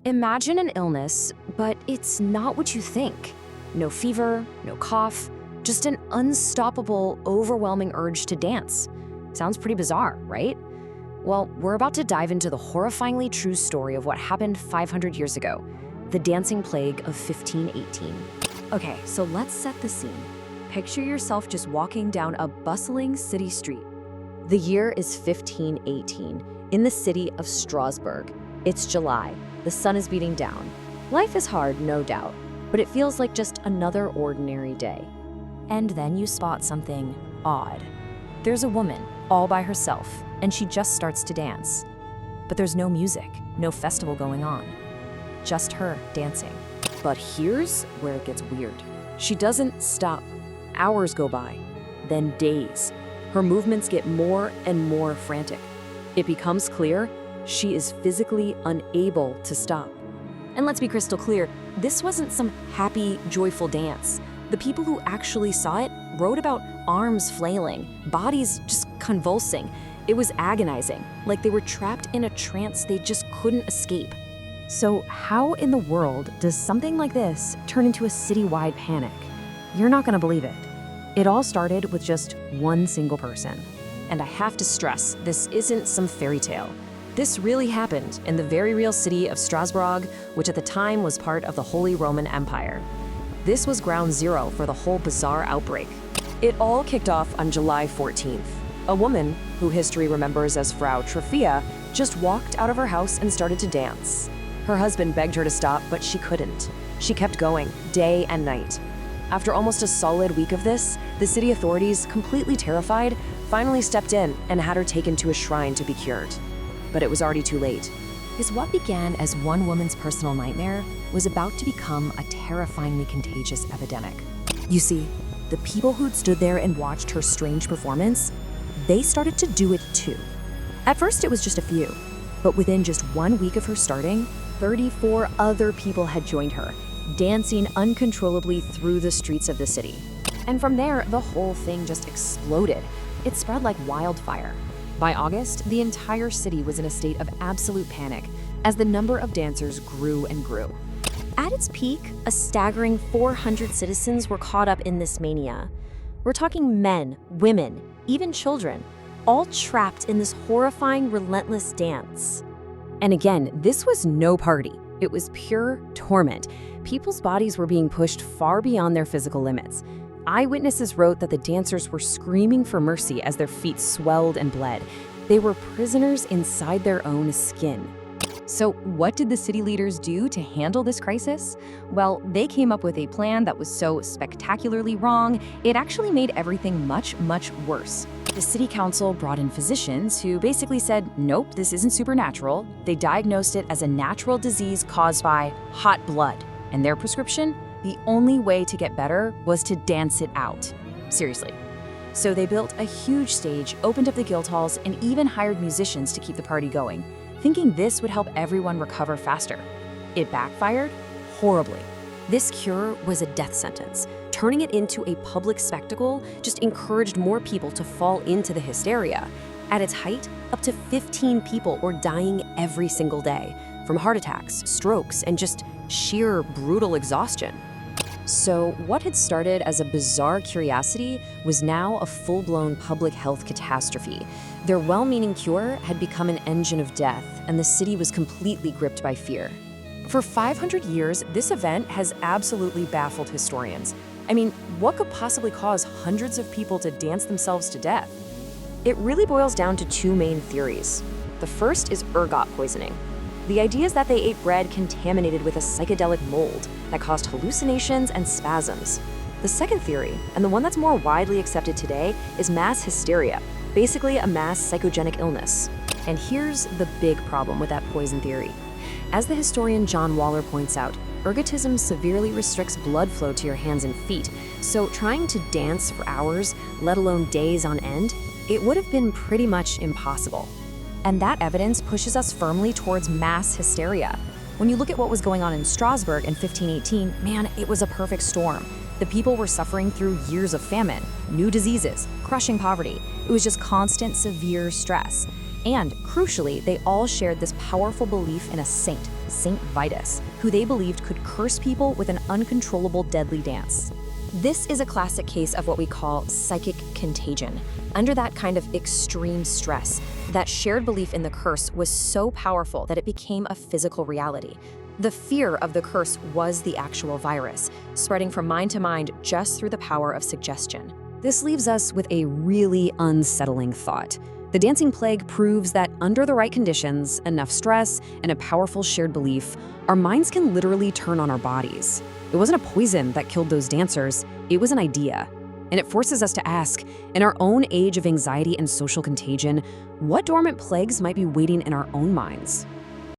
Imagine an illness, but it's not what you think. No fever, no cough, just an unstoppable, overwhelming urge to dance. Sounds pretty bizarre, right? Well, we're about to dive into the horrifyingly true story of what happened 500 years ago, the dancing plague of 1518. Okay, so let's set the scene. Picture yourself just walking down a bustling city street. The year is 1518, in the city of Strasbourg. It's July. The sun is beating down. Life is hard, no doubt, but it feels like just another ordinary day. And then you spot something odd. There's a woman, all by herself, and she just starts to dance. But there's no music, no festival going on. Just her dancing. But here's where it gets weird. She doesn't stop. Hours go by, then days. Her movements get more and more frantic. It becomes clear she is physically unable to stop. And let's be crystal clear, this wasn't some happy, joyful dance. The people who actually saw it wrote about arms flailing, bodies just convulsing. It was agonizing, like they were trapped in a trance they just couldn't escape. So how in the world does something like this turn into a citywide panic? You're not gonna believe it. It all started with just one single person. And I have to stress, this isn't some fairy tale. This really happened in the very real city of Strasbourg, which at the time was part of the Holy Roman Empire. This was ground zero for the whole bizarre outbreak. It all kicked off on July 14th. A woman, who history remembers as Frau Trofia, just walked out of her house and started to dance. Her husband begged her to stop, but she couldn't. She kept going, day and night. After almost a solid week of this, the city authorities, completely terrified, finally stepped in and had her taken to a shrine to be cured. But it was already too late. Because what began as one woman's personal nightmare was about to become a terrifyingly contagious epidemic. You see, the people who'd stood there and watched her strange performance, they started to do it too. At first it was just a few, but within just 1 week of her starting, 34 other people had joined her, dancing uncontrollably through the streets of the city. And from there, the whole thing just exploded. It spread like wildfire. By August, the entire city was in a state of absolute panic as the number of dancers grew and grew. At its peak, a staggering 400 citizens were caught up in this mania. We're talking men, women, even children, all trapped in this horrifying, relentless dance. And again, this was no party. It was pure torment. People's bodies were being pushed far beyond their physical limits. Eyewitnesses wrote that the dancers were screaming for mercy as their feet swelled and bled. They were prisoners inside their own skin. So what did the city leaders do to handle this crisis? Well, they came up with a plan that was so spectacularly wrong, it actually made everything much, much worse. The city council brought in physicians who basically said, nope, this isn't supernatural. They diagnosed it as a natural disease caused by hot blood. And their prescription? The only way to get better was to dance it out. Seriously. So they built a huge stage, opened up the guild halls, and even hired musicians to keep the party going, thinking this would help everyone recover faster. It backfired horribly. This cure was a death sentence. Turning it into a public spectacle just encouraged more people to fall into the hysteria. At its height, up to 15 people were dying every single day from heart attacks, strokes, and just sheer brutal exhaustion. So what had started as a bizarre curiosity was now a full-blown public health catastrophe. Their well-meaning cure had become an engine of death, and the city was completely gripped by fear. For 500 years, this event has absolutely baffled historians. I mean, what could possibly cause hundreds of people to dance themselves to death? It really boils down to two main theories. The first is ergot poisoning. The idea is that they ate bread contaminated with a psychedelic mold that caused hallucinations and spasms. The second theory, and the one that's more widely accepted today, is mass hysteria, basically a mass psychogenic illness. And here's the big problem with that poison theory. As the historian John Waller points out, ergotism severely restricts blood flow to your hands and feet, so trying to dance for hours, let alone days on end, it would have been pretty much impossible. And that evidence pushes us firmly towards mass hysteria. When you look at what was going on in Strasbourg in 1518, man, it was a perfect storm. The people were suffering through years of famine, new diseases, crushing poverty. It was just constant, severe stress. And crucially, they all shared this powerful belief in a saint, Saint Vitus, who they believed could curse people with an uncontrollable deadly dance. This is a classic case of what we call psychic contagion. Under that kind of extreme stress, that shared belief in the curse was so powerful that it became a physical reality. The fear of the curse was the actual virus, spreading from mind to mind just through the power of suggestion. This leaves us with a really unsettling thought. The dancing plague proves that under the right conditions, enough stress, and a powerful shared belief, our minds can literally turn on our bodies. It wasn't a poison that killed those dancers, it was an idea. And it forces us to ask, in our own age of anxiety and social contagion, what dormant plagues might be waiting in our own minds?